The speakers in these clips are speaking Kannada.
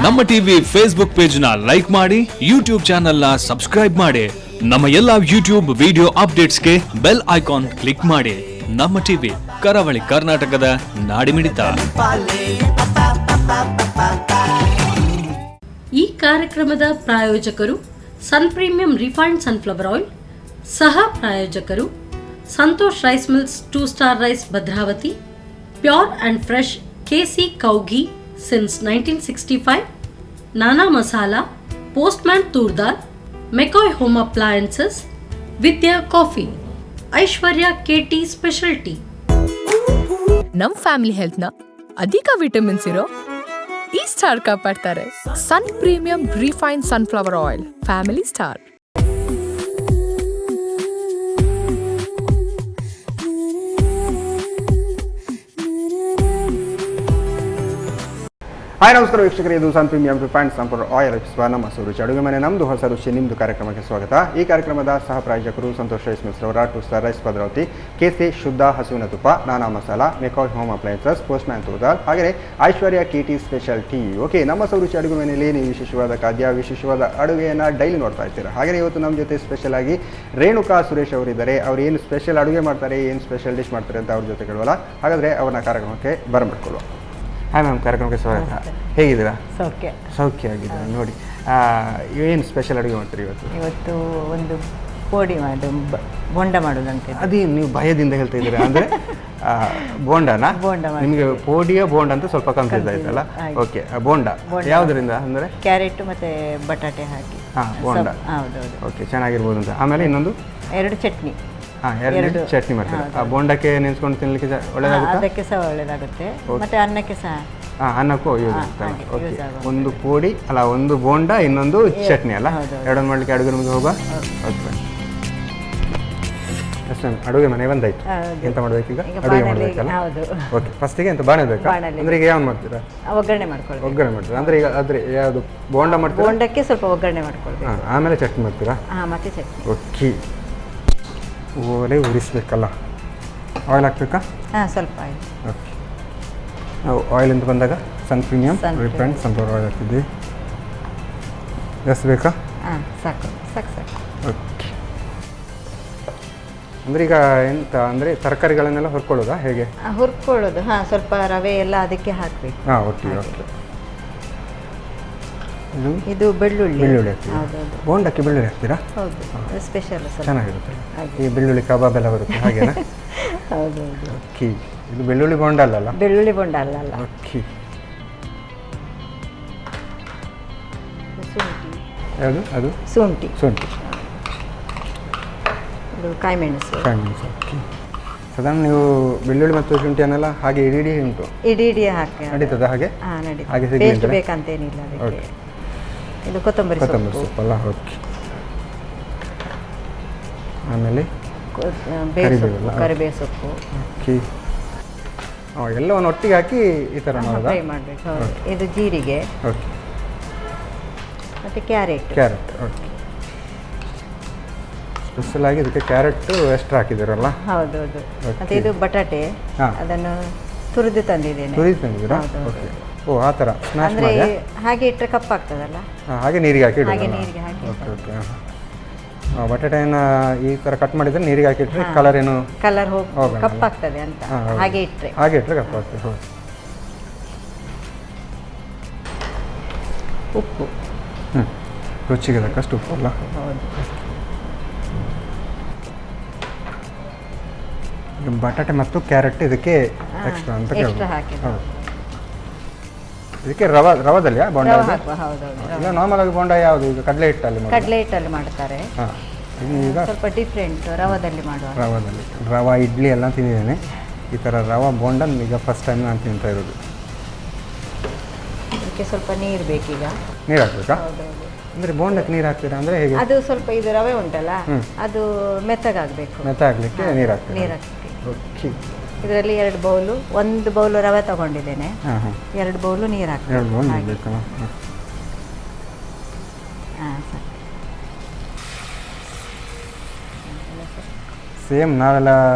ನಮ್ಮ ಟಿವಿ ಫೇಸ್ಬುಕ್ ಪೇಜ್ ನ ಲೈಕ್ ಮಾಡಿ, ಯೂಟ್ಯೂಬ್ ಚಾನೆಲ್ ನ ಸಬ್ಸ್ಕ್ರೈಬ್ ಮಾಡಿ. ನಮ್ಮ ಎಲ್ಲಾ ಯೂಟ್ಯೂಬ್ ವಿಡಿಯೋ ಅಪ್ಡೇಟ್ಸ್ಗೆ ಬೆಲ್ ಐಕಾನ್ ಕ್ಲಿಕ್ ಮಾಡಿ. ನಮ್ಮ ಟಿವಿ ಕರಾವಳಿ ಕರ್ನಾಟಕದ ನಾಡಿಮಿಡಿತ. ಈ ಕಾರ್ಯಕ್ರಮದ ಪ್ರಾಯೋಜಕರು Sun Premium refined sunflower oil, ಸಹ ಪ್ರಾಯೋಜಕರು Santosh rice mills 2 star rice Bhadravati, pure and fresh KC cow ghee since 1965, Nana Masala, Postman Turdar, McCoy Home Appliances, Vidya Coffee, Aishwarya KT Specialty. ನಮ್ಮ ಫ್ಯಾಮಿಲಿ ಹೆಲ್ತ್ ನ ಅಧಿಕ ವಿಟಮಿನ್ಸ್ ಇರೋ ಈ ಸ್ಟಾರ್ ಕಾಪಾಡ್ತಾರೆ. Sun Premium refine sunflower oil, family star. Hi ನಮಸ್ಕಾರ ವೀಕ್ಷಕರೇ, ಇದು Sun Premium refined sunflower oil ನಮ್ಮ ರುಚಿ ಅಡುಗೆ ಮನೆ, ನಮ್ಮದು ಹೊಸ ರುಚಿ ನಿಮ್ಮದು ಕಾರ್ಯಕ್ರಮಕ್ಕೆ ಸ್ವಾಗತ. ಈ ಕಾರ್ಯಕ್ರಮದ ಸಹ ಪ್ರಾಯೋಜಕರು ಸಂತೋಷ್ ರೈಸ್ ಮಿಲ್ಸ್ ರವರ 2 ಸ್ಟಾರ್ ರೈಸ್ ಭದ್ರಾವತಿ, KC ಶುದ್ಧ ಹಸುವಿನ ತುಪ್ಪ, Nana masala, ಮೆಕಾಯ್ home appliances, postman toor dal, ಹಾಗೆಯೇ ಐಶ್ವರ್ಯ KT ಸ್ಪೆಷಾಲಿಟಿ. ಓಕೆ, ನಮ್ಮ ರುಚಿ ಅಡುಗೆ ಮನೆಯಲ್ಲಿ ನೀವು ವಿಶೇಷವಾದ ಖಾದ್ಯ, ವಿಶೇಷವಾದ ಅಡುಗೆಯನ್ನು ಡೈಲಿ ನೋಡ್ತಾ ಇರ್ತೀರಾ. ಹಾಗೆಯೇ ಇವತ್ತು ನಮ್ಮ ಜೊತೆ ಸ್ಪೆಷಲ್ ಆಗಿ ರೇಣುಕಾ ಸುರೇಶ್ ಅವರಿದ್ದಾರೆ. ಅವ್ರು ಏನು ಸ್ಪೆಷಲ್ ಅಡುಗೆ ಮಾಡ್ತಾರೆ, ಏನು ಸ್ಪೆಷಲ್ ಡಿಶ್ ಮಾಡ್ತಾರೆ ಅಂತ ಅವ್ರ ಜೊತೆ ಕೇಳುವಲ್ಲ. ಹಾಗಾದರೆ ಅವ್ರನ್ನ ಕಾರ್ಯಕ್ರಮಕ್ಕೆ ಬರಮಾಡ್ಕೊಳ್ಳುವ. ಹಾಯ್ ಮ್ಯಾಮ್, ಕಾರ್ಯಕ್ರಮಕ್ಕೆ ಸ್ವಾಗತ. ಹೇಗಿದ್ದೀರಾ? ಸೌಖ್ಯ ಆಗಿದ್ದೀರಾ. ನೋಡಿ, ಏನು ಸ್ಪೆಷಲ್ ಅಡುಗೆ ಮಾಡ್ತೀರಿ ಇವತ್ತು? ಇವತ್ತು ಒಂದು ಪೋಡಿ ಮಾಡೋದು, ಬೋಂಡ ಮಾಡೋದಂತೆ. ಅದೇನು ನೀವು ಭಯದಿಂದ ಹೇಳ್ತಾ ಇದ್ದೀರಾ? ಅಂದರೆ ಬೋಂಡನಾ? ನಿಮಗೆ ಪೋಡಿಯ ಬೋಂಡ ಅಂತ ಸ್ವಲ್ಪ ಕನ್ಫ್ಯೂಸ್ ಆಯ್ತಲ್ಲ. ಓಕೆ, ಬೋಂಡ ಯಾವುದರಿಂದ? ಅಂದರೆ ಕ್ಯಾರೆಟ್ ಮತ್ತು ಬಟಾಟೆ ಹಾಕಿ. ಹಾಂ, ಬೋಂಡ. ಹೌದೌದು. ಓಕೆ, ಚೆನ್ನಾಗಿರ್ಬೋದು ಅಂತ. ಆಮೇಲೆ ಇನ್ನೊಂದು 2 ಚಟ್ನಿ. ಹಾಂ, 2 ಚಟ್ನಿ ಮಾಡ್ತಾರೆ. ಆ ಬೋಂಡಕ್ಕೆ ನೆನೆಸ್ಕೊಂಡು ತಿನ್ನಲಿಕ್ಕೆ ಒಳ್ಳೆಯದಾಗುತ್ತೆ? ಅದಕ್ಕೆ ಸಹ ಒಳ್ಳೆಯದಾಗುತ್ತೆ, ಮತ್ತು ಅನ್ನಕ್ಕೆ ಸಹ. ಹಾಂ, ಅನ್ನಕ್ಕೂ ಯೂಸ್ ಆಗ್ತದೆ. ಓಕೆ, ಒಂದು ಪೋಡಿ ಅಲ್ಲ, ಒಂದು ಬೋಂಡ, ಇನ್ನೊಂದು ಚಟ್ನಿ ಅಲ್ಲ, ಎರಡನ್ನು ಮಾಡಲಿಕ್ಕೆ ಅಡುಗೆ ನಮಗೆ ಹೋಗುವ. ಓಕೆ, ಅಷ್ಟೇ. ಅಡುಗೆ ಮನೆ ಬಂದಾಯ್ತು. ಎಂತ ಮಾಡಬೇಕೀಗ? ಅಡುಗೆ ಮಾಡಬೇಕಲ್ಲ. ಓಕೆ, ಫಸ್ಟಿಗೆ ಎಂತ ಬಾಣೆ ಬೇಕಾ? ಅಂದರೆ ಈಗ ಯಾವ ಮಾಡ್ತೀರಾ? ಒಗ್ಗರಣೆ ಮಾಡ್ಕೊಳ್ಳಿ. ಒಗ್ಗರಣೆ ಮಾಡ್ತೀರಾ ಅಂದರೆ ಈಗ ಅದ್ರ ಯಾವುದು ಬೋಂಡ ಮಾಡ್ತೀರಾ? ಬೋಂಡಕ್ಕೆ ಸ್ವಲ್ಪ ಒಗ್ಗರಣೆ ಮಾಡ್ಕೊಳ್ಬೇಕು. ಹಾಂ, ಆಮೇಲೆ ಚಟ್ನಿ ಮಾಡ್ತೀರಾ? ಹಾಂ, ಮತ್ತೆ ಚಟ್ನಿ. ಓಕೆ, ಒಲೆ ಉರಿಸ್ಬೇಕಲ್ಲ. ಆಯಿಲ್ ಹಾಕ್ಬೇಕಾ? ಹಾಂ, ಸ್ವಲ್ಪ ಆಯಿಲ್. ಓಕೆ, ನಾವು ಆಯಿಲ್ ಅಂತ ಬಂದಾಗ ಸನ್ ಪ್ರೀಮಿಯಂ ರಿಫೈನ್ಡ್ ಸನ್ಫ್ಲವರ್ ಆಯಿಲ್ ಹಾಕ್ತಿದ್ವಿ. ಎಷ್ಟು ಬೇಕಾ? ಹಾಂ, ಸಾಕು ಸಾಕು ಸಾಕು. ಓಕೆ, ಅಂದರೆ ಈಗ ಎಂತ ಅಂದರೆ ತರಕಾರಿಗಳನ್ನೆಲ್ಲ ಹುರ್ಕೊಳ್ಳೋದಾ ಹೇಗೆ? ಹುರ್ಕೊಳ್ಳೋದು. ಹಾಂ, ಸ್ವಲ್ಪ ರವೆ ಎಲ್ಲ ಅದಕ್ಕೆ ಹಾಕಬೇಕು. ಹಾಂ, ಓಕೆ ಓಕೆ. ಇದು ಬೆಳ್ಳುಳ್ಳಿ. ಬೆಳ್ಳುಳ್ಳಿ ಹಾಕ್ತೀವಿ. ಹೌದೌದು. ಬೋಂಡಕ್ಕೆ ಬೆಳ್ಳುಳ್ಳಿ ಹಾಕ್ತೀರಾ? ಹೌದು, ಸ್ಪೆಷಲ್. ಚೆನ್ನಾಗಿರುತ್ತೆ. ಈ ಬೆಳ್ಳುಳ್ಳಿ ಕಬಾಬ್ ಎಲ್ಲ ಬರುತ್ತೆ ಹಾಗೇನಾ? ಹೌದೌದು. ಓಕೆ, ಇದು ಬೆಳ್ಳುಳ್ಳಿ ಬೋಂಡ ಅಲ್ಲಲ್ಲ? ಬೆಳ್ಳುಳ್ಳಿ ಬೋಂಡ ಅಲ್ಲ. ಓಕೆ, ಶುಂಠಿ. ಯಾವುದು ಅದು? ಶುಂಠಿ. ಶುಂಠಿ. ಇದು ಕಾಯಿಮೆಣಸು. ಕಾಯಿಮೆಣಸು. ಓಕೆ, ಸಾಧಾರಣ ನೀವು ಬೆಳ್ಳುಳ್ಳಿ ಮತ್ತು ಶುಂಠಿಯನ್ನೆಲ್ಲ ಹಾಗೆ ಇಡೀ ಉಂಟು? ಇಡೀ ಹಾಕಿ ನಡೀತದ ಹಾಗೆ? ಹಾಂ, ನಡೀತದೆ. ಹಾಗೆ ಪೇಸ್ಟ್ ಬೇಕಂತೇನಿಲ್ಲ ಅದಕ್ಕೆ. ಇದು ಕೊತ್ತಂಬರಿ ಸೊಪ್ಪಲ್ಲ. ಓಕೆ, ಆಮೇಲೆ ಕರಿಬೇವು ಸೊಪ್ಪು. ಓಕೆ, ಎಲ್ಲವನ್ನು ಒಟ್ಟಿಗೆ ಹಾಕಿ ಈ ಥರ ಫ್ರೈ ಮಾಡಬೇಕು. ಇದು ಜೀರಿಗೆ. ಓಕೆ, ಮತ್ತು ಕ್ಯಾರೆಟ್. ಓಕೆ, ಸ್ಪೆಷಲ್ ಆಗಿ ಇದಕ್ಕೆ ಕ್ಯಾರೆಟ್ ಎಕ್ಸ್ಟ್ರಾ ಹಾಕಿದ್ದೀರಲ್ಲ? ಹೌದೌದು. ಮತ್ತು ಇದು ಬಟಾಟೆ, ಅದನ್ನು ತುರಿದು ತಂದಿದ್ದೇನೆ. ತುರಿದು ತಂದಿದ್ದೀರಾ? ಓಕೆ. ಓ, ಆ ಥರ ಸ್ಮ್ಯಾಶ್ ಮಾಡಿ ಹಾಗೆ ಇಟ್ಟರೆ ಕಪ್ಪಾಗ್ತದಲ್ಲ? ಹಾಗೆ ನೀರಿಗೆ ಹಾಕಿ ಹಾಗೆ ನೀರಿಗೆ ಹಾಕಿ. Okay okay. ಬಟಾಟೆಯನ್ನು ಈ ಥರ ಕಟ್ ಮಾಡಿದರೆ ನೀರಿಗೆ ಹಾಕಿಟ್ರೆ ಕಲರ್ ಏನು ಕಲರ್ ಹೋಗಿ ಕಪ್ಪಾಗ್ತದೆ ಅಂತ. ಹಾಗೆ ಇಟ್ಟರೆ ಕಪ್ಪಾಗ್ತದೆ. ಹೌದು. ಉಪ್ಪು. ರುಚಿಗೆ ತಕ್ಕಷ್ಟು ಉಪ್ಪು ಅಲ್ಲ? ಹೌದು. ಬಟಾಟೆ ಮತ್ತು ಕ್ಯಾರೆಟ್ ಇದಕ್ಕೆ ಎಕ್ಸ್ಟ್ರಾ ಅಂತ ಕೇಳ್ಬೋದು. ಹೌದು. ಇದಕ್ಕೆ ರವದಲ್ಲಿ ಬೋಂಡ? ಈಗ ನಾರ್ಮಲ್ ಆಗಿ ಬೋಂಡ ಯಾವುದು? ಈಗ ಕಡಲೆ ಹಿಟ್ಟಲ್ಲಿ ಮಾಡ್ತಾರೆ. ಹಾಂ, ಈಗ ಸ್ವಲ್ಪ ಡಿಫ್ರೆಂಟ್ ರವದಲ್ಲಿ ಮಾಡುವ. ರವಾ ಇಡ್ಲಿ ಎಲ್ಲ ತಿಂದಿದ್ದೇನೆ. ಈ ಥರ ರವಾ ಬೋಂಡ ಈಗ ಫಸ್ಟ್ ಟೈಮ್ ನಾನು ತಿಂತಾ ಇರೋದು. ಇದಕ್ಕೆ ಸ್ವಲ್ಪ ನೀರು ಬೇಕೀಗ. ನೀರು ಹಾಕ್ಬೇಕಾ? ಅಂದರೆ ಬೋಂಡಕ್ಕೆ ನೀರು ಹಾಕ್ತೀರಾ ಅಂದರೆ ಹೇಗೆ? ಅದು ಸ್ವಲ್ಪ ಇದು ರವೆ ಉಂಟಲ್ಲ, ಅದು ಮೆತ್ತಗಾಗಬೇಕು. ಮೆತ್ತಾಗಲಿಕ್ಕೆ ನೀರು ಹಾಕ್ತೀರಾ? ನೀರು ಹಾಕ್ತೀವಿ. ಓಕೆ, ಇದರಲ್ಲಿ 2 ಬೌಲು, 1 ಬೌಲು ರವೆ ತಗೊಂಡಿದ್ದೇನೆ. 2 ಬೌಲು ನೀರು ಹಾಕಿ. 2 ಬೌಲ್ ನೀರು ಬೇಕು. ಹಾಂ, ಸಾಕು. ಸೇಮ್ ನಾವೆಲ್ಲ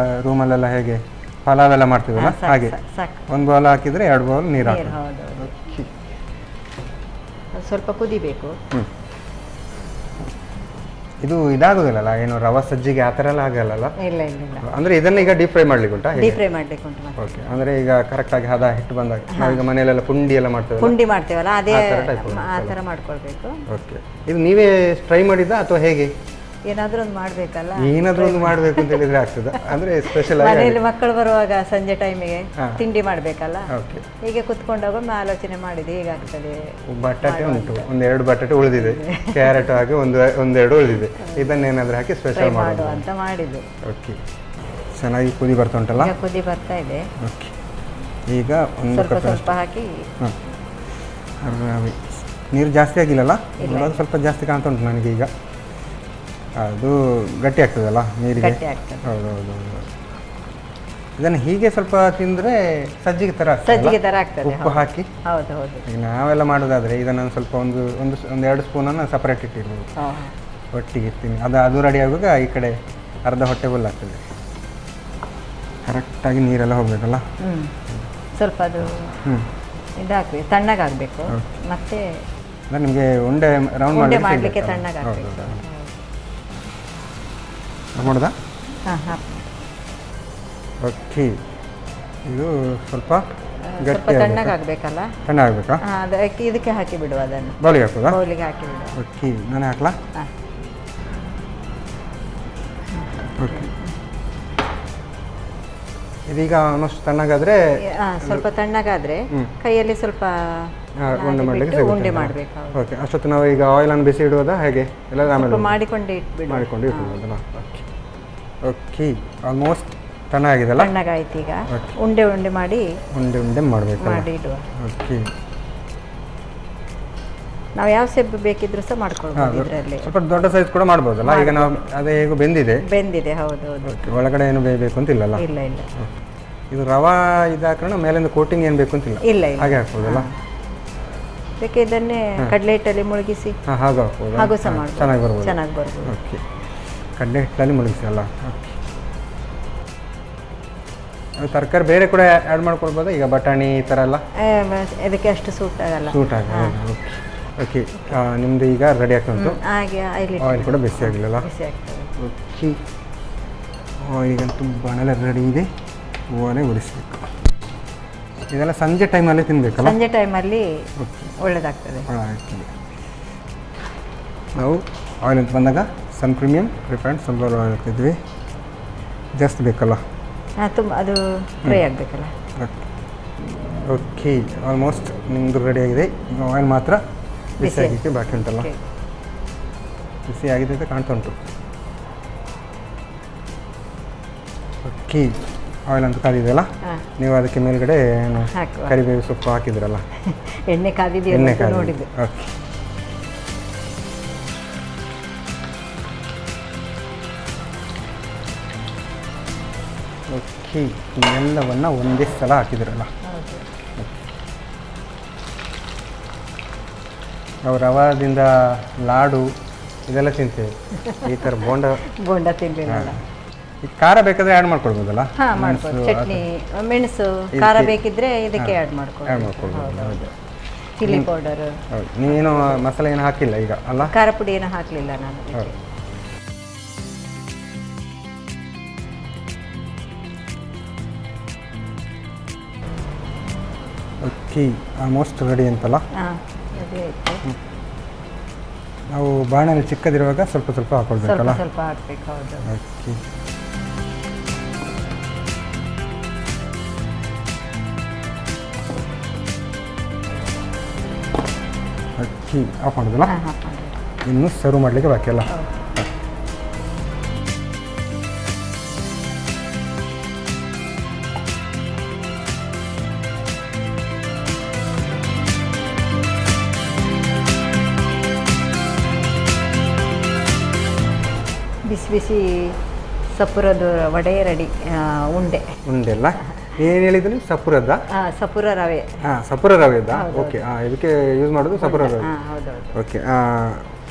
ರೂಮಲ್ಲೆಲ್ಲ ಹೇಗೆ ಪಲಾವ್ ಎಲ್ಲ ಮಾಡ್ತೀವಲ್ಲ ಹಾಗೆ ಸಾಕು. ಒಂದು ಬೌಲ್ ಹಾಕಿದರೆ 2 ಬೌಲ್ ನೀರು ಹಾಕಿ. ಹೌದು ಸ್ವಲ್ಪ ಕುದಿಬೇಕು. ಇದು ಇದಾಗೋದಿಲ್ಲಲ್ಲ ಏನು ರವೆ ಸಜ್ಜಿಗೆ ಆ ಥರ ಎಲ್ಲ ಆಗಲ್ಲ? ಇಲ್ಲ ಇಲ್ಲ ಇಲ್ಲ, ಅಂದರೆ ಇದನ್ನ ಈಗ ಡೀಪ್ ಫ್ರೈ ಮಾಡ್ಲಿಕ್ಕೆ ಉಂಟಾ? ಡೀಪ್ ಫ್ರೈ ಮಾಡ್ಲಿಕ್ಕೆ ಉಂಟು. ಓಕೆ, ಅಂದರೆ ಈಗ ಕರೆಕ್ಟಾಗಿ ಹದ ಹಿಟ್ಟು ಬಂದಾಗ ನಾವೀಗ ಮನೆಯಲ್ಲೆಲ್ಲ ಪುಂಡಿ ಎಲ್ಲ ಮಾಡ್ತೇವೆ, ಪುಂಡಿ ಮಾಡ್ತೇವಲ್ಲ ಅದೇ ಆ ಥರ ಮಾಡ್ಕೊಳ್ಬೇಕು. ಓಕೆ, ಇದು ನೀವೇ ಟ್ರೈ ಮಾಡಿದ್ದ ಅಥವಾ ಹೇಗೆ? ಏನಾದರೂ ಒಂದು ಮಾಡಬೇಕಲ್ಲ, ಏನಾದರೂ ಒಂದು ಮಾಡಬೇಕು ಅಂತ ಹೇಳಿದ್ರೆ ಆಗ್ತದೆ. ಅಂದರೆ ಸ್ಪೆಷಲ್ ಆಗಿ ಮನೆಯಲ್ಲಿ ಮಕ್ಕಳು ಬರುವಾಗ ಸಂಜೆ ಟೈಮಿಗೆ ತಿಂಡಿ ಮಾಡಬೇಕಲ್ಲ, ಓಕೆ, ಹೀಗೆ ಕುತ್ಕೊಂಡಾಗ ಆಲೋಚನೆ ಮಾಡಿದೆ ಹೇಗಾಗ್ತದೆ. ಬಟಾಟೆ ಉಂಟು, 1-2 ಬಟಾಟೆ ಉಳಿದಿದೆ, ಕ್ಯಾರೆಟ್ ಹಾಕಿ 1-2 ಉಳಿದಿದೆ, ಇದನ್ನೇನಾದರೂ ಹಾಕಿ ಸ್ಪೆಷಲ್ ಮಾಡುವ ಅಂತ ಮಾಡಿದ್ದು. ಓಕೆ, ಚೆನ್ನಾಗಿ ಕುದಿ ಬರ್ತಾ ಉಂಟಲ್ಲ? ಈಗ ಕುದಿ ಬರ್ತಾ ಇದೆ. ಓಕೆ, ಈಗ ಒಂದು ಸ್ವಲ್ಪ ಸ್ವಲ್ಪ ಹಾಕಿ. ನೀರು ಜಾಸ್ತಿ ಆಗಿಲ್ಲಲ್ಲ? ಸ್ವಲ್ಪ ಜಾಸ್ತಿ ಕಾಣ್ತಾ ಉಂಟು ನನಗೆ ಈಗ. ಅದು ಗಟ್ಟಿ ಆಗ್ತದಲ್ಲ ನೀರಿಗೆ? ಹೌದೌದು. ಇದನ್ನು ಹೀಗೆ ಸ್ವಲ್ಪ ತಿಂದರೆ ಸಜ್ಜಿಗೆ ಥರ ಆಗ್ತದೆ, ಉಪ್ಪು ಹಾಕಿ. ಹೌದು ಹೌದು. ಈಗ ನಾವೆಲ್ಲ ಮಾಡೋದಾದರೆ ಇದನ್ನು ಸ್ವಲ್ಪ ಒಂದು 1-2 ಸ್ಪೂನನ್ನು ಸಪ್ರೇಟ್ ಇಟ್ಟಿರ್ಬೋದು, ಒಟ್ಟಿಗೆ ಇರ್ತೀನಿ. ಅದು ರೆಡಿ ಆಗುವಾಗ ಈ ಕಡೆ ಅರ್ಧ ಹೊಟ್ಟೆ ಫುಲ್ ಆಗ್ತದೆ. ಕರೆಕ್ಟಾಗಿ ನೀರೆಲ್ಲ ಹೋಗಬೇಕಲ್ಲ? ಸ್ವಲ್ಪ ಅದು ಇದಾಗಬೇಕು, ತಣ್ಣಗಾಗಬೇಕು. ಮತ್ತೆ ನಿಮಗೆ ಉಂಡೆ ರೌಂಡ್ ಮಾಡಲಿಕ್ಕೆ ತಣ್ಣಗಾಗಬೇಕು. ಮಾಡೋದಾ? ಹಾಂ. ಓಕೆ, ಇದು ಸ್ವಲ್ಪ ಗಟ್ಟಿ ತಣ್ಣಗಾಗಬೇಕಲ್ಲ? ತಣ್ಣಗಾಗಬೇಕಾ? ಅದಕ್ಕೆ ಇದಕ್ಕೆ ಹಾಕಿ ಬಿಡುವ, ಅದನ್ನು ಬೌಲಿಗೆ ಹಾಕೋದಾ? ಬೌಲಿಗೆ ಹಾಕಿ ಬಿಡುವ. ಓಕೆ, ನಾನೇ ಹಾಕ್ಲಾ? ಹಾಂ. ಓಕೆ, ಇದೀಗ ಆಲ್ಮೋಸ್ಟ್ ತಣ್ಣಗಾದರೆ ಸ್ವಲ್ಪ ತಣ್ಣಗಾದರೆ ಕೈಯಲ್ಲಿ ಸ್ವಲ್ಪ ಉಂಡೆ ಮಾಡಲಿಕ್ಕೆ ಉಂಡೆ ಮಾಡಬೇಕು. ಓಕೆ, ಅಷ್ಟೊತ್ತು ನಾವು ಈಗ ಆಯಿಲನ್ನು ಬಿಸಿ ಇಡುವುದಾ ಹೇಗೆ? ಎಲ್ಲ ಆಮೇಲೆ ಮಾಡಿಕೊಂಡೇ ಇಟ್ಬಿಡೋದಲ್ಲ? Okay, almost ತಣ್ಣಗಾಗಿದೆಲ್ಲ? ತಣ್ಣಗಾಯ್ತು. ಈಗ ಉಂಡೆ ಮಾಡಿ ಮಾಡಬೇಕು, ಮಾಡಿ ಇಡುವ. ಓಕೆ, ನಾವು ಯಾವ ಸೆಬ್ಬು ಬೇಕಿದ್ರೂ ಸಹ ಮಾಡ್ಕೊಳ್ಬೋದು ಇದರಲ್ಲಿ. ಸ್ವಲ್ಪ ದೊಡ್ಡ ಸೈಜ್ ಕೂಡ ಮಾಡ್ಬೋದಲ್ಲ? ಈಗ ನಾವು ಅದೇ ಹೇಗೂ ಬೆಂದಿದೆ. ಹೌದು ಹೌದು. ಓಕೆ, ಒಳಗಡೆ ಏನು ಬೇಯಬೇಕು ಅಂತ ಇಲ್ಲಲ್ಲ? ಇಲ್ಲ. ಇದು ರವಾ ಇದಾಕೋಣ ಮೇಲಿಂದ ಕೋಟಿಂಗ್ ಏನು ಬೇಕು ಅಂತಿಲ್ಲ? ಇಲ್ಲ. ಹಾಗೆ ಹಾಕ್ಬೋದಲ್ಲ? ಬೇಕೆ ಇದನ್ನೇ ಕಡಲೆ ಹಿಟ್ಟಲ್ಲಿ ಮುಳುಗಿಸಿ ಹಾಗೆ ಹಾಕ್ಬೋದು, ಹಾಗೂ ಸಹ ಮಾಡ್ಬೋದು, ಚೆನ್ನಾಗಿ ಬರ್ಬೋದು. ಓಕೆ, ಕಡಲೆ ಹಿಟ್ಟಲ್ಲಿ ಮುಳುಗಿಸಿ ಅಲ್ಲ? ಓಕೆ, ತರಕಾರಿ ಬೇರೆ ಕೂಡ ಆ್ಯಡ್ ಮಾಡ್ಕೊಳ್ಬೋದಾ? ಈಗ ಬಟಾಣಿ ಈ ಥರ ಎಲ್ಲ ಇದಕ್ಕೆ ಅಷ್ಟು ಸೂಟ್ ಆಗಲ್ಲ. ಓಕೆ, ನಿಮ್ಮದು ಈಗ ರೆಡಿ ಆಗ್ತುಂಟು. ಹಾಗೆ ಆಯಿಲ್ ಕೂಡ ಬಿಸಿ ಆಗಿಲ್ಲಲ್ಲ? ಓಕೆ, ಆಯಿಲಿಗಂತೂ ಬಾಣಲೆ ರೆಡಿ ಇದೆ, ಹೂವನೇ ಉರಿಸಬೇಕು. ಇದೆಲ್ಲ ಸಂಜೆ ಟೈಮಲ್ಲಿ ತಿನ್ನಬೇಕಲ್ಲ? ಸಂಜೆ ಟೈಮಲ್ಲಿ ಒಳ್ಳೆಯದಾಗ್ತದೆ. ನಾವು ಆಯಿಲ್ ಅಂತ ಬಂದಾಗ ಸನ್ ಪ್ರೀಮಿಯಂ ರಿಫೈನ್ಡ್ ಸನ್ಫ್ಲವರ್ ಆಯಿಲ್ ಹಾಕ್ತಿದ್ವಿ. ಜಾಸ್ತಿ ಬೇಕಲ್ಲ? ತುಂಬ ಅದು ಫ್ರೈ ಆಗಬೇಕಲ್ಲ? ಓಕೆ, ಆಲ್ಮೋಸ್ಟ್ ನಿಮ್ಮದು ರೆಡಿ ಆಗಿದೆ. ಈಗ ಆಯಿಲ್ ಮಾತ್ರ ಬಿಸಿ ಆಗಲಿಕ್ಕೆ ಬಾಕಿ ಉಂಟಲ್ಲ? ಬಿಸಿ ಆಗಿದೆ ಅಂತ ಕಾಣ್ತಾ ಉಂಟು. ಓಕೆ, ಆಯಿಲ್ ಅಂತ ಕಾದಿದೆಯಲ್ಲ? ನೀವು ಅದಕ್ಕೆ ಮೇಲ್ಗಡೆ ಏನು ಕರಿಬೇವು ಸೊಪ್ಪು ಹಾಕಿದ್ರಲ್ಲ? ಎಣ್ಣೆ ಕಾದಿದೆ ನೋಡಿದ್ದೆ. ಓಕೆ, ಓಕೆ, ಎಲ್ಲವನ್ನು ಒಂದೇ ಸಲ ಹಾಕಿದ್ರಲ್ಲ? ನಾವು ರವಾದಿಂದ ಲಾಡು ಇದೆಲ್ಲ ತಿಂತೇವೆ, ಈ ಥರ ಬೋಂಡ ತಿಂತೀರಲ್ಲ? ಈ ಖಾರ ಬೇಕಾದರೆ ಆ್ಯಡ್ ಮಾಡ್ಕೊಳ್ಬೋದಲ್ಲ? ಹಾಂ, ಮಾಡ್ಬೋದು. ಚಟ್ನಿ, ಮೆಣಸು, ಖಾರ ಬೇಕಿದ್ರೆ ಇದಕ್ಕೆ ಆ್ಯಡ್ ಮಾಡ್ಕೊಳ್ಬೋದು. Chilli powder. ಹೌದು, ನೀವೇನು ಮಸಾಲೆ ಏನು ಹಾಕಿಲ್ಲ ಈಗ ಅಲ್ಲ? ಖಾರ ಪುಡಿ ಏನೂ ಹಾಕಲಿಲ್ಲ ನಾನು. ಓಕೆ, ಆಲ್ಮೋಸ್ಟ್ ರೆಡಿ ಅಂತಲ್ಲ? ಹಾಂ, ರೆಡಿ ಆಯಿತು. ನಾವು ಬಾಣಲೆ ಚಿಕ್ಕದಿರುವಾಗ ಸ್ವಲ್ಪ ಸ್ವಲ್ಪ ಹಾಕೊಳ್ಬೇಕಲ್ಲ? ಸ್ವಲ್ಪ ಹಾಕಬೇಕು. ಹೌದು. ಓಕೆ, ಓಕೆ, ಆಫ್ ಮಾಡೋದಲ್ಲ? ಇನ್ನು ಸರ್ವ್ ಮಾಡಲಿಕ್ಕೆ ಬಾಕಿ ಅಲ್ಲ? ಬಿಸಿ ಬಿಸಿ ಸಪುರದ ವಡೆ ರೆಡಿ. ಉಂಡೆಲ್ಲ ಏನು ಹೇಳಿದ್ರಿ? ಸಪುರದ? ಸಪುರ ರವೆ. ಸಪುರ ರವೆದಾ? ಓಕೆ, ಇದಕ್ಕೆ ಯೂಸ್ ಮಾಡೋದು ಸಪುರ ರವೆ. ಹೌದೌದು. ಓಕೆ,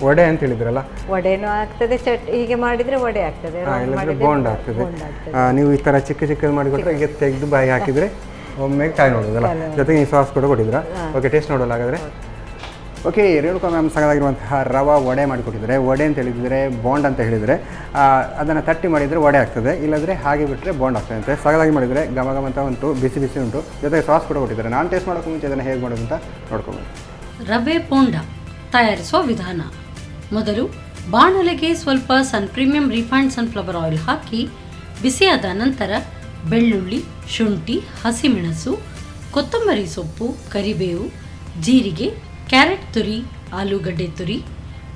ವಡೆ ಅಂತ ಹೇಳಿದ್ರಲ್ಲ, ವಡೆನೂ ಆಗ್ತದೆ, ಹೀಗೆ ಮಾಡಿದರೆ ವಡೆ ಆಗ್ತದೆ, ಇಲ್ಲಂದ್ರೆ ಬೋಂಡ್ ಆಗ್ತದೆ. ನೀವು ಈ ಥರ ಚಿಕ್ಕ ಚಿಕ್ಕದು ಮಾಡಿಕೊಟ್ರೆ ಈಗ ತೆಗೆದು ಬಾಯಿ ಹಾಕಿದರೆ ಒಮ್ಮೆ ಕಾಯಿ ನೋಡೋದಲ್ಲ, ಜೊತೆಗೆ ನೀವು ಸಾಸ್ ಕೂಡ ಕೊಟ್ಟಿದ್ದೀರಾ. ಓಕೆ, ಟೇಸ್ಟ್ ನೋಡೋಲ್ಲ ಹಾಗಾದರೆ. ಓಕೆ, ರೇಣುಕಾ ಮ್ಯಾಮ್ ಸಗದಾಗಿರುವಂತಹ ರವಾ ವಡೆ ಮಾಡಿಕೊಟ್ಟಿದ್ದಾರೆ. ವಡೆ ಅಂತ ಹೇಳಿದರೆ ಬಾಂಡ್ ಅಂತ ಹೇಳಿದರೆ ಅದನ್ನು ತಟ್ಟಿ ಮಾಡಿದರೆ ವಡೆ ಆಗ್ತದೆ, ಇಲ್ಲಾಂದರೆ ಹಾಗೆ ಬಿಟ್ಟರೆ ಬಾಂಡ್ ಆಗ್ತದೆ ಅಂತೆ. ಸಗದಾಗಿ ಮಾಡಿದರೆ ಘಮ ಘಮ ಅಂತ ಉಂಟು, ಬಿಸಿ ಬಿಸಿ ಉಂಟು, ಜೊತೆಗೆ ಸಾಸ್ ಕೂಡ ಕೊಟ್ಟಿದ್ದಾರೆ. ನಾನು ಟೇಸ್ಟ್ ಮಾಡೋಕ್ಕೂ ಮುಂಚೆ ಅದನ್ನು ಹೇಗೆ ಮಾಡೋದು ಅಂತ ನೋಡ್ಕೊಬೋದು. ರವೆ ಬೋಂಡ ತಯಾರಿಸುವ ವಿಧಾನ. ಮೊದಲು ಬಾಣಲೆಗೆ ಸ್ವಲ್ಪ ಪ್ರೀಮಿಯಂ ರಿಫೈನ್ಡ್ ಸನ್ಫ್ಲವರ್ ಆಯಿಲ್ ಹಾಕಿ ಬಿಸಿಯಾದ ನಂತರ ಬೆಳ್ಳುಳ್ಳಿ, ಶುಂಠಿ, ಹಸಿಮೆಣಸು, ಕೊತ್ತಂಬರಿ ಸೊಪ್ಪು, ಕರಿಬೇವು, ಜೀರಿಗೆ, ಕ್ಯಾರೆಟ್ ತುರಿ, ಆಲೂಗಡ್ಡೆ ತುರಿ,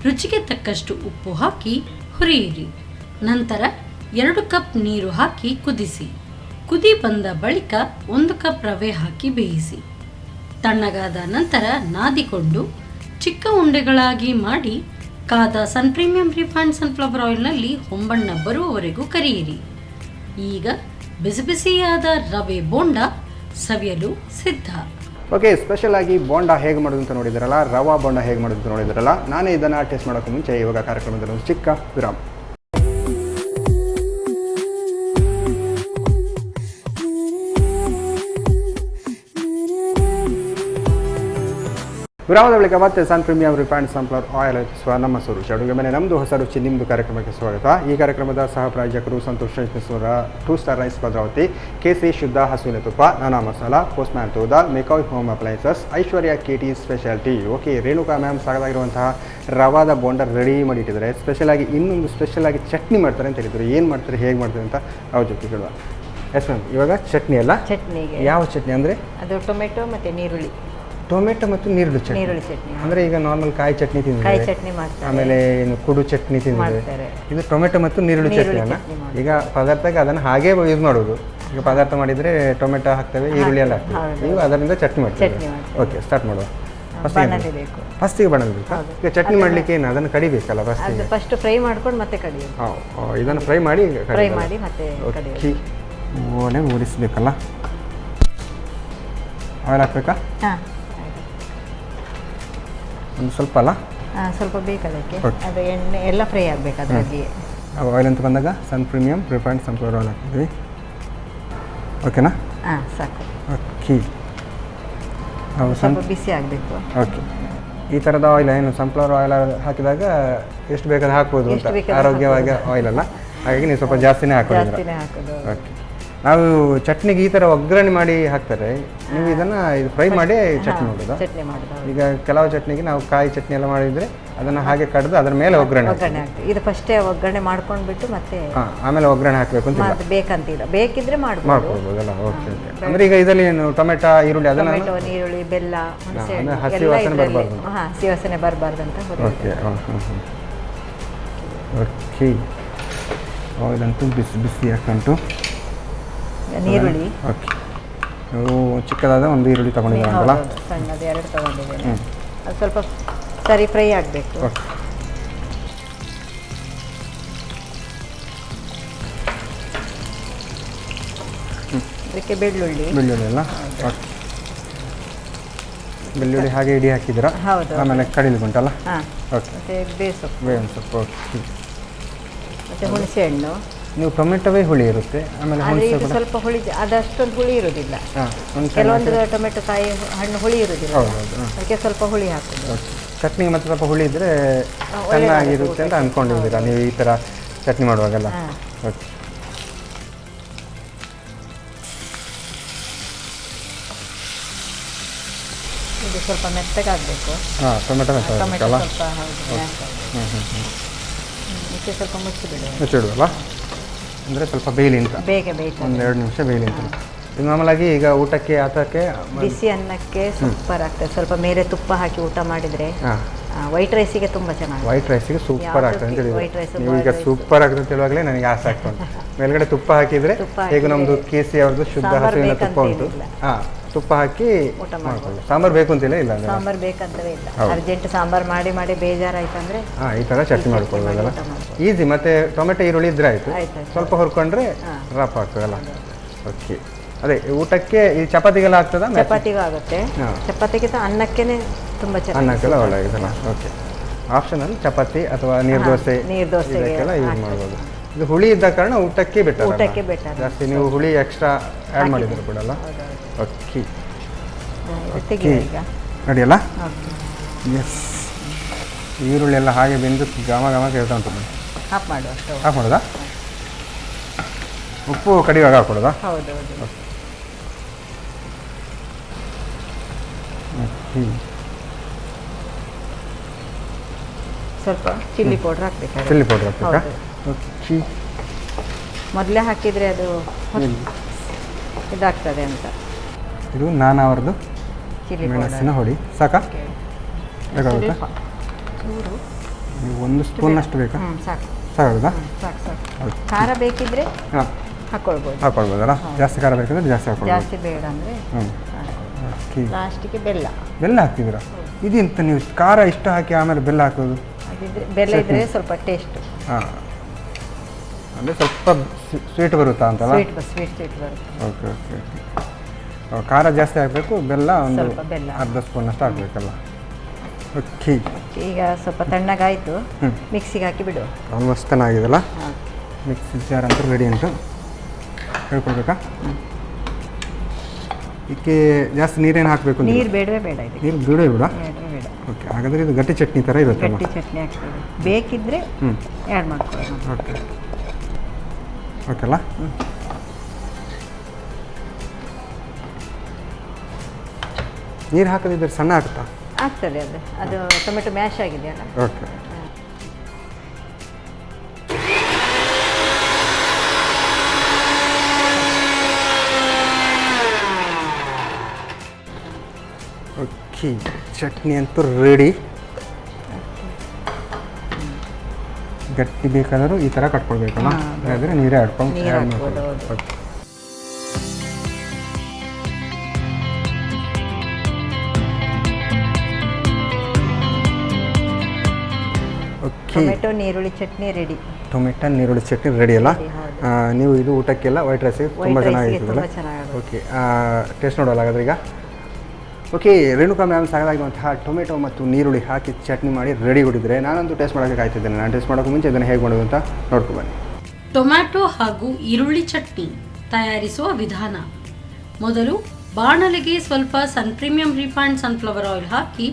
ರುಚಿಗೆ ತಕ್ಕಷ್ಟು ಉಪ್ಪು ಹಾಕಿ ಹುರಿಯಿರಿ. ನಂತರ 2 ಕಪ್ ನೀರು ಹಾಕಿ ಕುದಿಸಿ. ಕುದಿ ಬಂದ ಬಳಿಕ 1 ಕಪ್ ರವೆ ಹಾಕಿ ಬೇಯಿಸಿ. ತಣ್ಣಗಾದ ನಂತರ ನಾದಿಕೊಂಡು ಚಿಕ್ಕ ಉಂಡೆಗಳಾಗಿ ಮಾಡಿ ಕಾದ ಪ್ರೀಮಿಯಂ ರಿಫೈನ್ಡ್ ಸನ್ಫ್ಲವರ್ ಆಯಿಲ್ನಲ್ಲಿ ಹೊಂಬಣ್ಣ ಬರುವವರೆಗೂ ಕರಿಯಿರಿ. ಈಗ ಬಿಸಿ ಬಿಸಿಯಾದ ರವೆ ಬೋಂಡ ಸವಿಯಲು ಸಿದ್ಧ. ಓಕೆ, ಸ್ಪೆಷಲ್ ಆಗಿ ಬೋಂಡ ಹೇಗೆ ಮಾಡೋದು ಅಂತ ನೋಡಿದ್ರಲ್ಲ, ರವಾ ಬೋಂಡ ಹೇಗೆ ಮಾಡೋದು ಅಂತ ನೋಡಿದ್ರಲ್ಲ. ನಾನೇ ಇದನ್ನು ಟೇಸ್ಟ್ ಮಾಡೋಕ್ಕೂ ಮುಂಚೆ ಇವಾಗ ಕಾರ್ಯಕ್ರಮದಲ್ಲಿ ಒಂದು ಚಿಕ್ಕ ವಿರಾಮ. ವಿರಾಮದ ಬಳಿಕ ಮತ್ತೆ ಪ್ರೀಮಿಯಂ ರಿಫೈನ್ಡ್ ಸನ್ಫ್ಲವರ್ ಆಯಿಲ್ ನಮ್ಮ ರುಚಿ ಅಡುಗೆ ಮನೆ ನಮ್ಮದು ಹೊಸ ರುಚಿ ನಿಮ್ಮದು ಕಾರ್ಯಕ್ರಮಕ್ಕೆ ಸ್ವಾಗತ. ಈ ಕಾರ್ಯಕ್ರಮದ ಸಹ ಪ್ರಾಯೋಜಕರು ಸಂತೋಷ್ ರೈಸ್ಮಿಸ್ವರ 2 ಸ್ಟಾರ್ ರೈಸ್ ಭದ್ರಾವತಿ, ಕೇಸರಿ ಶುದ್ಧ ಹಸುವಿನ ತುಪ್ಪ, Nana Masala, Postman toor dal, McCoy home appliances, Aishwarya KT specialty. Okay, Renuka ma'am ಸಾಕಾಗಿರುವಂತಹ ರವಾದ ಬೋಂಡ ರೆಡಿ ಮಾಡಿಟ್ಟಿದ್ದಾರೆ. ಸ್ಪೆಷಲಾಗಿ ಇನ್ನೊಂದು ಸ್ಪೆಷಲಾಗಿ ಚಟ್ನಿ ಮಾಡ್ತಾರೆ ಅಂತ ಹೇಳಿದ್ರು. ಏನು ಮಾಡ್ತಾರೆ, ಹೇಗೆ ಮಾಡ್ತಾರೆ ಅಂತ ಅವ್ರ ಜೊತೆ ಕೇಳುವ. ಎಸ್ ಮ್ಯಾಮ್, ಇವಾಗ ಚಟ್ನಿ ಅಲ್ಲ, ಚಟ್ನಿಗೆ ಯಾವ ಚಟ್ನಿ ಅಂದರೆ? ಅದು ಟೊಮೆಟೊ ಮತ್ತು ನೀರುಳ್ಳಿ. ಟೊಮೆಟೊ ಮತ್ತು ನೀರುಳ್ಳಿ ಚಟ್ನಿ ಅಂದರೆ ಈಗ ನಾರ್ಮಲ್ ಕಾಯಿ ಚಟ್ನಿ ತಿಂದಿದ್ದಾರೆ, ಆಮೇಲೆ ಏನು ಕುಡು ಚಟ್ನಿ ತಿಂದಿದ್ದಾರೆ. ಇದು ಟೊಮೆಟೊ ಮತ್ತು ನೀರುಳ್ಳಿ ಚಟ್ನಿ ಅಲ್ಲ. ಈಗ ಪದಾರ್ಥಕ್ಕೆ ಅದನ್ನು ಹಾಗೇ ಯೂಸ್ ಮಾಡೋದು. ಈಗ ಪದಾರ್ಥ ಮಾಡಿದರೆ ಟೊಮೆಟೊ ಹಾಕ್ತೇವೆ, ಈರುಳ್ಳಿ ಎಲ್ಲ ಹಾಕ್ತೇವೆ, ನೀವು ಅದರಿಂದ ಚಟ್ನಿ ಮಾಡ್ತೇವೆ. ಓಕೆ, ಸ್ಟಾರ್ಟ್ ಮಾಡುವ. ಫಸ್ಟಿಗೆ ಬಣ್ಣ ಬೇಕಾ? ಈಗ ಚಟ್ನಿ ಮಾಡಲಿಕ್ಕೆ ಏನು ಅದನ್ನು ಕಡಿಬೇಕಲ್ಲ ಫಸ್ಟ್ ಫ್ರೈ ಮಾಡ್ಕೊಂಡು ಮತ್ತೆ ಕಡಿಯೋದು. ಇದನ್ನು ಫ್ರೈ ಮಾಡಿ ಮತ್ತೆ ಅಕ್ಕಿ ಓಲೆ ಉರಿಸ್ಬೇಕಲ್ಲ. ಆಯಿಲ್ ಹಾಕ್ಬೇಕಾ? ಒಂದು ಸ್ವಲ್ಪ ಅಲ್ಲ, ಸ್ವಲ್ಪ ಬೇಕದಕ್ಕೆ. ಅದು ಎಣ್ಣೆ ಎಲ್ಲ ಫ್ರೈ ಆಗಬೇಕು ಅದರಲ್ಲಿ. ಆಯಿಲ್ ಅಂತ ಬಂದಾಗ ಪ್ರೀಮಿಯಂ ರಿಫೈನ್ಡ್ ಸನ್ಫ್ಲವರ್ ಆಯಿಲ್ ಹಾಕ್ತೀವಿ. ಓಕೆನಾ? ಸಾಕು. ಓಕೆ, ಸ್ವಲ್ಪ ಬಿಸಿ ಆಗಬೇಕು. ಓಕೆ, ಈ ಥರದ ಆಯಿಲ್ ಏನು ಸನ್ಫ್ಲವರ್ ಆಯಿಲ್ ಹಾಕಿದಾಗ ಎಷ್ಟು ಬೇಕಾದ್ರೆ ಹಾಕ್ಬೋದು ಅಂತ, ಆರೋಗ್ಯವಾಗಿ ಆಯಿಲ್ ಅಲ್ಲ, ಹಾಗಾಗಿ ನೀವು ಸ್ವಲ್ಪ ಜಾಸ್ತಿನೇ ಹಾಕೋದು. ಓಕೆ, ನಾವು ಚಟ್ನಿಗೆ ಈ ಥರ ಒಗ್ಗರಣೆ ಮಾಡಿ ಹಾಕ್ತಾರೆ, ನೀವು ಇದನ್ನು ಫ್ರೈ ಮಾಡಿ ಚಟ್ನಿ ಮಾಡೋದು. ಈಗ ಕೆಲವು ಚಟ್ನಿಗೆ ನಾವು ಕಾಯಿ ಚಟ್ನಿ ಎಲ್ಲ ಮಾಡಿದರೆ ಅದನ್ನು ಹಾಗೆ ಕಡ್ದು ಅದರ ಮೇಲೆ ಒಗ್ಗರಣೆ ಹಾಕ್ತೀವಿ. ಇದು ಫಸ್ಟೇ ಒಗ್ಗರಣೆ ಮಾಡ್ಕೊಂಡ್ಬಿಟ್ಟು ಮತ್ತೆ ಆಮೇಲೆ ಒಗ್ಗರಣೆ ಹಾಕಬೇಕು ಅಂತ ಬೇಕಂತಿಲ್ಲ, ಬೇಕಿದ್ರೆ ಮಾಡ್ಬೋದಲ್ಲ. ಓಕೆ ಓಕೆ, ಅಂದರೆ ಈಗ ಇದರಲ್ಲಿ ಏನು ಟೊಮೆಟೊ, ಈರುಳ್ಳಿ, ಅದನ್ನು ನೀರುಳ್ಳಿ, ಬೆಲ್ಲ, ಹಸಿ ವಾಸನೆ ಬರಬಾರ್ದು. ಹಸಿ ವಾಸನೆ ಬರಬಾರ್ದು ಅಂತ. ಓಕೆ ಓಕೆ, ಆಯಿಲ್ ಅಂತೂ ಬಿಸಿ ಬಿಸಿ ಹಾಕಂಟು. ನೀರುಳ್ಳಿ, ಓಕೆ, ಚಿಕ್ಕದಾದ ಒಂದು ಈರುಳ್ಳಿ ತಗೊಂಡಿದ್ದೀರಲ್ಲ, ಸಣ್ಣದು 2 ತಗೊಂಡಿದ್ದೇನೆ. ಅದು ಸ್ವಲ್ಪ ಸರಿ ಫ್ರೈ ಆಗಬೇಕು. ಅದಕ್ಕೆ ಬೆಳ್ಳುಳ್ಳಿ ಅಲ್ಲ. ಓಕೆ, ಬೆಳ್ಳುಳ್ಳಿ ಹಾಗೆ ಇಡೀ ಹಾಕಿದ್ದೀರಾ? ಹೌದು. ಆಮೇಲೆ ಕಡಿಲಿ ಉಂಟಲ್ಲ. ಓಕೆ, ಮತ್ತೆ ಬೇಸೊಪ್ಪು, ಬೇವಿನ ಸೊಪ್ಪು. ಓಕೆ, ಮತ್ತೆ ಹುಣಸೆ ಹಣ್ಣು. ನೀವು ಟೊಮೆಟೊವೇ ಹುಳಿ ಇರುತ್ತೆ, ಆಮೇಲೆ ಇದು ಸ್ವಲ್ಪ ಹುಳಿ, ಅದಷ್ಟೊಂದು ಹುಳಿ ಇರೋದಿಲ್ಲ. ಕೆಲವೊಂದು ಟೊಮೆಟೊ ಕಾಯಿ ಹಣ್ಣು ಹುಳಿ ಇರೋದಿಲ್ಲ, ಅದಕ್ಕೆ ಸ್ವಲ್ಪ ಹುಳಿ ಹಾಕೋದು. ಚಟ್ನಿಗೆ ಮತ್ತೆ ಸ್ವಲ್ಪ ಹುಳಿ ಇದ್ದರೆ ಚೆನ್ನಾಗಿರುತ್ತೆ ಅಂತ ಅಂದ್ಕೊಂಡಿದ್ದೀರಾ ನೀವು ಈ ಥರ ಚಟ್ನಿ ಮಾಡುವಾಗೆಲ್ಲ? ಓಕೆ, ಇದು ಸ್ವಲ್ಪ ಮೆತ್ತಗಾಗಬೇಕು. ಟೊಮೆಟೊ ಮೆತ್ತಗಾಗಬೇಕಲ್ಲ. ಇದಕ್ಕೆ ಸ್ವಲ್ಪ ಮುಚ್ಚಿಡುವಲ್ಲ, ಅಂದರೆ ಸ್ವಲ್ಪ ಬೇಯಲಿ ಅಂತ. ಬೇಗ ಬೇಯ್ತು, 1-2 ನಿಮಿಷ ಬೇಯಲಿ ಅಂತ. ಇದು ಮಾಮೂಲಾಗಿ ಈಗ ಊಟಕ್ಕೆ ಆತಕ್ಕೆ ಬಿಸಿ ಅನ್ನಕ್ಕೆ ಸೂಪರ್ ಆಗ್ತದೆ. ಸ್ವಲ್ಪ ಮೇಲೆ ತುಪ್ಪ ಹಾಕಿ ಊಟ ಮಾಡಿದರೆ ವೈಟ್ ರೈಸಿಗೆ ತುಂಬ ಚೆನ್ನಾಗಿ. ವೈಟ್ ರೈಸಿಗೆ ಸೂಪರ್ ಆಗ್ತದೆ ಅಂತ ಹೇಳಿದ್ರು. ನೀವು ಈಗ ಸೂಪರ್ ಆಗ್ತದೆ ಅಂತ ಹೇಳುವಾಗಲೇ ನನಗೆ ಆಸೆ ಆಗ್ತದೆ. ಮೇಲ್ಗಡೆ ತುಪ್ಪ ಹಾಕಿದರೆ ಈಗ ನಮ್ಮದು KC ಅವ್ರದ್ದು ಶುದ್ಧ ಹಸುವಿನ ತುಪ್ಪ ಉಂಟು, ತುಪ್ಪ ಹಾಕಿ ಊಟ ಮಾಡ್ಕೊಳ್ಳಿ. ಸಾಂಬಾರು ಬೇಕು ಅಂತಿಲ್ಲ, ಇಲ್ಲ ಸಾಂಬಾರು ಬೇಕಂತಲೇ ಇಲ್ಲ. ಅರ್ಜೆಂಟ್ ಸಾಂಬಾರು ಮಾಡಿ ಮಾಡಿ ಬೇಜಾರಾಯ್ತಂದ್ರೆ ಈ ಥರ ಚಟ್ನಿ ಮಾಡ್ಕೊಳ್ಬೋದಲ್ಲ, ಈಸಿ. ಮತ್ತು ಟೊಮೆಟೊ, ಈರುಳ್ಳಿ ಇದ್ರೆ ಆಯಿತು, ಸ್ವಲ್ಪ ಹುರ್ಕೊಂಡ್ರೆ ರಫ್ ಆಗ್ತದಲ್ಲ. ಓಕೆ, ಅದೇ ಊಟಕ್ಕೆ ಈ ಚಪಾತಿಗೆಲ್ಲ ಆಗ್ತದ? ಚಪಾತಿಗೂ ಆಗುತ್ತೆ. ಚಪಾತಿಗಿಂತ ಅನ್ನಕ್ಕೇ ತುಂಬ ಚೆನ್ನಾಗಿ, ಅನ್ನಕ್ಕೆಲ್ಲ ಒಳ್ಳೆಯದಲ್ಲ. ಓಕೆ, ಆಪ್ಷನಲ್ ಚಪಾತಿ ಅಥವಾ ನೀರು ದೋಸೆ ಇದಕ್ಕೆಲ್ಲ ಯೂಸ್ ಮಾಡ್ಬೋದು. ಇದು ಹುಳಿ ಇದ್ದ ಕಾರಣ ಊಟಕ್ಕೆ ಬೆಟರ್. ಜಾಸ್ತಿ ನೀವು ಹುಳಿ ಎಕ್ಸ್ಟ್ರಾ ಆ್ಯಡ್ ಮಾಡಿದ್ರು ಬಿಡಲ್ಲ. ಓಕೆ ನಡಿಯಲ್ಲ. ಎಸ್, ಈರುಳ್ಳಿ ಎಲ್ಲ ಹಾಗೆ ಬೆಂದು ಘಮ ಕೇಳ್ತಾ ಉಂಟು. ಹಾಫ್ ಮಾಡೋದಾ? ಉಪ್ಪು ಕಡಿವಾಗ ಹಾಕ್ಕೊಡೋದಾ? ಹೌದೌದು. ಸ್ವಲ್ಪ ಚಿಲ್ಲಿ ಪೌಡರ್ ಹಾಕ್ಬೇಕಾ? ಓಕೆ. ಮೊದಲೇ ಹಾಕಿದರೆ ಅದು ಇದಾಗ್ತದೆ ಅಂತ. ಇದು ನಾನವರದು ಚಿಲ್ಲಿ ಮೆಣಸಿನ ಹುಡಿ ಸಾಕಾ? ಬೇಕಾಗುತ್ತಾ? ಒಂದು ಸ್ಪೂನಷ್ಟು ಬೇಕಾ? ಸಾಕಾಗುತ್ತಾ? ಸಾಕು. ಖಾರ ಬೇಕಿದ್ರೆ ಹಾಕ್ಕೊಳ್ಬೋದಲ್ಲ? ಜಾಸ್ತಿ ಖಾರ ಬೇಕಂದ್ರೆ ಜಾಸ್ತಿ ಹಾಕ್ಕೊಳ್ಬೋದು. ಜಾಸ್ತಿ ಬೇಡ ಅಂದರೆ ಲಾಸ್ಟಿಗೆ ಬೆಲ್ಲ ಹಾಕ್ತಿದ್ದೀರಾ? ಇದೆಂತ ನೀವು ಖಾರ ಇಷ್ಟು ಹಾಕಿ ಆಮೇಲೆ ಬೆಲ್ಲ ಹಾಕೋದು? ಬೆಲ್ಲ ಇದ್ರೆ ಸ್ವಲ್ಪ ಟೇಸ್ಟ್. ಹಾಂ, ಅಂದರೆ ಸ್ವಲ್ಪ ಸ್ವೀಟ್ ಬರುತ್ತಾ ಅಂತಲ್ಲ? ಸ್ವೀಟ್ ಬರುತ್ತೆ. ಓಕೆ. ಖಾರ ಜಾಸ್ತಿ ಹಾಕಬೇಕು, ಬೆಲ್ಲ ಒಂದು ಅರ್ಧ ಸ್ಪೂನಷ್ಟು ಹಾಕಬೇಕಲ್ಲ? ಓಕೆ. ಈಗ ಸ್ವಲ್ಪ ತಣ್ಣಗಾಯಿತು, ಮಿಕ್ಸಿಗೆ ಹಾಕಿ ಬಿಡು. ಆಲ್ಮೋಸ್ಟ್ ಚೆನ್ನಾಗಿದೆಲ್ಲ. ಮಿಕ್ಸಿ ಜಾರ್ ಅಂತ ರೆಡಿ ಉಂಟು. ಹೇಳ್ಕೊಳ್ಬೇಕಾ? ಇದಕ್ಕೆ ಜಾಸ್ತಿ ನೀರೇನು ಹಾಕಬೇಕು? ನೀರು ಬೇಡವೇ ಬೇಡ. ನೀರು ಬೇಡವೇ ಬೇಡ? ಓಕೆ. ಹಾಗಾದರೆ ಇದು ಗಟ್ಟಿ ಚಟ್ನಿ ಥರ ಇರುತ್ತೆ. ಗಟ್ಟಿ ಚಟ್ನಿ ಆಗ್ತದೆ. ಬೇಕಿದ್ರೆ ಆ್ಯಡ್ ಮಾಡ್ಕೊಳ್ಳೋಣ. ಓಕೆಲ್ಲ. ನೀರು ಹಾಕದಿದ್ದರೆ ಸಣ್ಣ ಆಗುತ್ತಾ? ಆಗ್ತದೆ. ಅದು ಟೊಮೆಟೊ ಮ್ಯಾಶ್ ಆಗಿದೆಯಲ್ಲ. ಓಕೆ. ಓಕೆ, ಚಟ್ನಿ ಅಂತೂ ರೆಡಿ. ಗಟ್ಟಿ ಬೇಕಾದರೂ ಈ ಥರ ಕಟ್ಕೊಳ್ಬೇಕಲ್ಲ? ಹಾಗಾದರೆ ನೀರೇ ಆಡ್ಕೊಂಡು ಟೊಮೆಟೊ ನೀರುಳ್ಳಿ ಚಟ್ನಿ ರೆಡಿ. ಟೊಮೆಟೊ ನೀರುಳ್ಳಿ ಚಟ್ನಿ ರೆಡಿ ಅಲ್ಲ? ನೀವು ಇದು ಊಟಕ್ಕೆಲ್ಲ ವೈಟ್ ರೈಸಿಗೆ ತುಂಬ ಚೆನ್ನಾಗಿರ್ತದಲ್ಲ? ಓಕೆ, ಟೇಸ್ಟ್ ನೋಡೋಲ್ಲ ಹಾಗಾದ್ರೆ ಈಗ. ಓಕೆ, ರೇಣುಕಾ ಮ್ಯಾಮ್ ಸಾಕಾಗಿರುವಂತಹ ಟೊಮೆಟೊ ಮತ್ತು ನೀರುಳ್ಳಿ ಹಾಕಿ ಚಟ್ನಿ ಮಾಡಿ ರೆಡಿ ಕೊಟ್ಟಿದ್ರೆ ನಾನಂತೂ ಟೇಸ್ಟ್ ಮಾಡೋಕ್ಕೆ ಕಾಯ್ತಿದ್ದೇನೆ. ನಾನು ಟೇಸ್ಟ್ ಮಾಡೋಕ್ಕೆ ಮುಂಚೆ ಇದನ್ನು ಹೇಗೆ ಮಾಡೋದು ಅಂತ ನೋಡ್ಕೊಬನ್ನಿ. ಟೊಮ್ಯಾಟೊ ಹಾಗೂ ಈರುಳ್ಳಿ ಚಟ್ನಿ ತಯಾರಿಸುವ ವಿಧಾನ. ಮೊದಲು ಬಾಣಲೆಗೆ ಸ್ವಲ್ಪ ಪ್ರೀಮಿಯಂ ರಿಫೈನ್ಡ್ ಸನ್ಫ್ಲವರ್ ಆಯಿಲ್ ಹಾಕಿ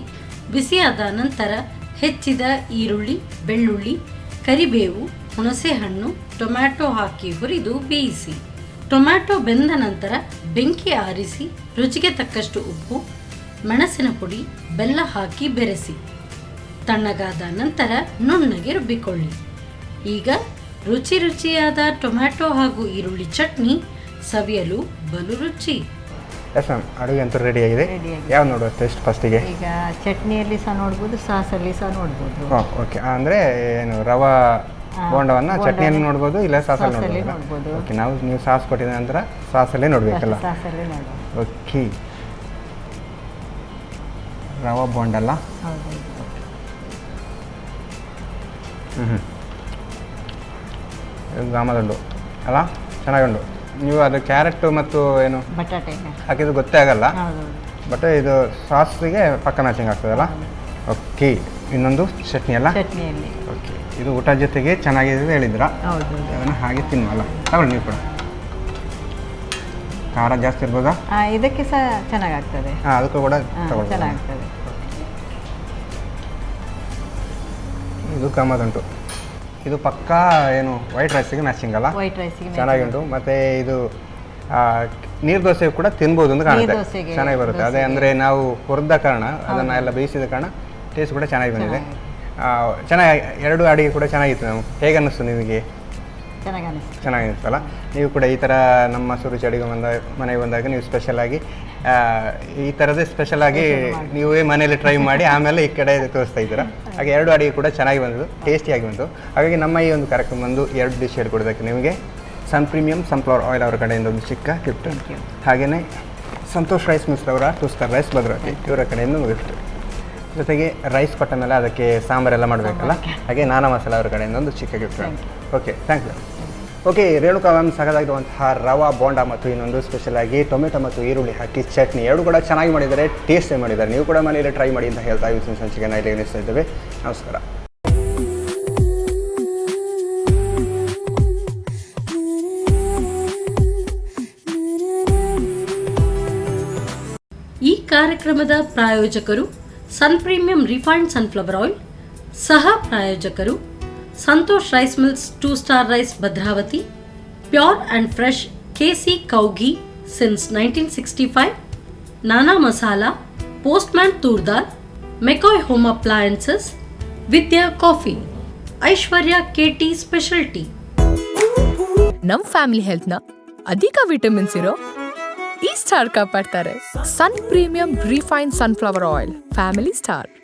ಬಿಸಿಯಾದ ನಂತರ ಹೆಚ್ಚಿದ ಈರುಳ್ಳಿ, ಬೆಳ್ಳುಳ್ಳಿ, ಕರಿಬೇವು, ಹುಣಸೆಹಣ್ಣು, ಟೊಮ್ಯಾಟೊ ಹಾಕಿ ಹುರಿದು ಬೇಯಿಸಿ. ಟೊಮ್ಯಾಟೊ ಬೆಂದ ನಂತರ ಬೆಂಕಿ ಆರಿಸಿ ರುಚಿಗೆ ತಕ್ಕಷ್ಟು ಉಪ್ಪು, ಮೆಣಸಿನ ಪುಡಿ, ಬೆಲ್ಲ ಹಾಕಿ ಬೆರೆಸಿ. ತಣ್ಣಗಾದ ನಂತರ ನುಣ್ಣಗೆ ರುಬ್ಬಿಕೊಳ್ಳಿ. ಈಗ ರುಚಿಯಾದ ಟೊಮ್ಯಾಟೊ ಹಾಗೂ ಈರುಳ್ಳಿ ಚಟ್ನಿ ಸವಿಯಲು ಬಲು ರುಚಿ. ಎಸ್ ಮ್ಯಾಮ್, ಅಡುಗೆ ಅಂತೂ ರೆಡಿ ಆಗಿದೆ. ಯಾವ ನೋಡುವ ಟೇಸ್ಟ್ ಫಸ್ಟಿಗೆ? ಈಗ ಚಟ್ನಿಯಲ್ಲಿ ಸಹ ನೋಡ್ಬೋದು, ಸಾಸಲ್ಲಿ ಸಹ ನೋಡ್ಬೋದು. ಓಕೆ, ಅಂದರೆ ಏನು ರವಾ ಬೋಂಡವನ್ನು ಚಟ್ನಿಯಲ್ಲಿ ನೋಡ್ಬೋದು, ಇಲ್ಲ ಸಾಸಲ್ಲಿ ನೋಡ್ಬೋದು. ಓಕೆ, ನೀವು ಸಾಸ್ ಕೊಟ್ಟಿದ ನಂತರ ಸಾಸಲ್ಲೇ ನೋಡಬೇಕಲ್ಲ? ಸಾಸಲ್ಲೇ ನೋಡ್ಬೋದು. ಓಕೆ, ರವಾ ಬೋಂಡಲ್ಲ? ಗಾಮದುಂಡು ಅಲ್ಲ? ಚೆನ್ನಾಗುಂಡು. ನೀವು ಅದು ಕ್ಯಾರೆಟ್ ಮತ್ತು ಏನು ಬಟಾಟೆ ಹಾಕಿದ್ದು ಗೊತ್ತೇ ಆಗಲ್ಲ, ಬಟ್ ಇದು ಸಾಸಿಗೆ ಪಕ್ಕ ಮ್ಯಾಚಿಂಗ್ ಆಗ್ತದಲ್ಲ? ಓಕೆ, ಇನ್ನೊಂದು ಚಟ್ನಿ ಅಲ್ಲ? ಚಟ್ನಿಯಲ್ಲಿ. ಓಕೆ, ಇದು ಊಟ ಜೊತೆಗೆ ಚೆನ್ನಾಗಿದೆ ಹೇಳಿದ್ರ? ಅದನ್ನು ಹಾಗೆ ತಿನ್ನಲ್ಲ. ತಗೊಳ್ಳಿ ನೀವು ಕೂಡ. ಖಾರ ಜಾಸ್ತಿ ಇರ್ಬೋದಾ? ಇದಕ್ಕೆ ಸಹ ಚೆನ್ನಾಗಾಗ್ತದೆ. ಅದಕ್ಕೂ ಕೂಡ ತಗೊಳ್ಳಿ. ಚೆನ್ನಾಗ್ತದೆ. ಇದು ಕಮ್ಮದುಂಟು. ಇದು ಪಕ್ಕ ಏನು ವೈಟ್ ರೈಸಿಗೆ ಮ್ಯಾಚಿಂಗ್ ಅಲ್ಲ? ವೈಟ್ ರೈಸಿಗೆ ಚೆನ್ನಾಗುಂಟು. ಮತ್ತು ಇದು ನೀರು ದೋಸೆ ಕೂಡ ತಿನ್ಬೋದು ಅಂತ ಕಾಣುತ್ತೆ, ಚೆನ್ನಾಗಿ ಬರುತ್ತೆ. ಅದೇ ಅಂದರೆ ನಾವು ಹುರಿದ ಕಾರಣ, ಅದನ್ನು ಎಲ್ಲ ಬೇಯಿಸಿದ ಕಾರಣ ಟೇಸ್ಟ್ ಕೂಡ ಚೆನ್ನಾಗಿ ಬಂದಿದೆ. ಚೆನ್ನಾಗಿ ಎರಡು ಅಡುಗೆ ಕೂಡ ಚೆನ್ನಾಗಿತ್ತು. ನಾವು ಹೇಗೆ ಅನ್ನಿಸ್ತು ನಿಮಗೆ? ಚೆನ್ನಾಗಿ ಅನಿಸ್ತಲ್ಲ? ನೀವು ಕೂಡ ಈ ಥರ ನಮ್ಮ ಸುರುಚಿ ಅಡುಗೆ ಮನೆಗೆ ಬಂದಾಗ ನೀವು ಸ್ಪೆಷಲಾಗಿ ಈ ಥರದೇ ಸ್ಪೆಷಲಾಗಿ ನೀವೇ ಮನೆಯಲ್ಲಿ ಟ್ರೈ ಮಾಡಿ ಆಮೇಲೆ ಈ ಕಡೆ ತೋರಿಸ್ತಾ ಇದ್ದೀರಾ. ಹಾಗೆ ಎರಡು ಅಡುಗೆ ಕೂಡ ಚೆನ್ನಾಗಿ ಬಂದದ್ದು, ಟೇಸ್ಟಿಯಾಗಿ ಬಂತು. ಹಾಗಾಗಿ ನಮ್ಮ ಈ ಒಂದು ಕಾರ್ಯಕ್ರಮ ಬಂದು 2 ಡಿಶ್ ಹೇಳ್ಕೊಡೋದಕ್ಕೆ ನಿಮಗೆ ಪ್ರೀಮಿಯಂ ಸನ್ಫ್ಲವರ್ ಆಯಿಲ್ ಅವರ ಕಡೆಯಿಂದ ಒಂದು ಚಿಕ್ಕ ಗಿಫ್ಟ್, ಹಾಗೆಯೇ ಸಂತೋಷ್ ರೈಸ್ ಮಿಲ್ಸ್ ಅವರ 2 ಸ್ಟಾರ್ ರೈಸ್ ಭದ್ರಾವತಿ ಇವರ ಕಡೆಯಿಂದ ಒಂದು ಗಿಫ್ಟ್. ಜೊತೆಗೆ ರೈಸ್ ಕೊಟ್ಟ ಮೇಲೆ ಅದಕ್ಕೆ ಸಾಂಬಾರೆಲ್ಲ ಮಾಡಬೇಕಲ್ಲ, ಹಾಗೆ ನಾನಾ ಮಸಾಲ ಅವರ ಕಡೆಯಿಂದ ಒಂದು ಚಿಕ್ಕ gift. Okay, thank you. Okay, Renuka ma'am ಸಗದಾಗಿರುವಂತಹ ರವಾ ಬೋಂಡಾ ಮತ್ತು ಇನ್ನೊಂದು ಸ್ಪೆಷಲ್ ಆಗಿ ಟೊಮೆಟೊ ಮತ್ತು ಈರುಳ್ಳಿ ಹಾಕಿ ಚಟ್ನಿ ಎರಡು ಕೂಡ ಚೆನ್ನಾಗಿ ಮಾಡಿದ್ದಾರೆ, ಟೇಸ್ಟೇ ಮಾಡಿದ್ದಾರೆ. ನೀವು ಕೂಡ ಮನೆಯಲ್ಲಿ ಟ್ರೈ ಮಾಡಿ ಅಂತ ಹೇಳ್ತಾ ಇವತ್ತಿನ ಸಂಚಿಕೆಯನ್ನು ಇಲ್ಲಿ ನಿಲ್ಲಿಸ್ತಾ ಇದ್ದೇವೆ. ನಮಸ್ಕಾರ. ಈ ಕಾರ್ಯಕ್ರಮದ ಪ್ರಾಯೋಜಕರು Sun Premium refined sunflower oil, ಸಹ ಪ್ರಾಯೋಜಕರು Santosh rice mills 2 star rice Bhadravati, pure and fresh KC cow ghee since 1965, Nana Masala, Postman toor dal, McCoy home appliances, Vidya coffee, Aishwarya KT special tea. ನಮ್ ಫ್ಯಾಮಿಲಿ ಹೆಲ್ತ್ನ ಅಧಿಕ ವಿಟಮಿನ್ಸ್ ಇರೋ ಈ ಸ್ಟಾರ್ ಕಾಪಾಡ್ತಾರೆ. Sun Premium refine sunflower oil, family star.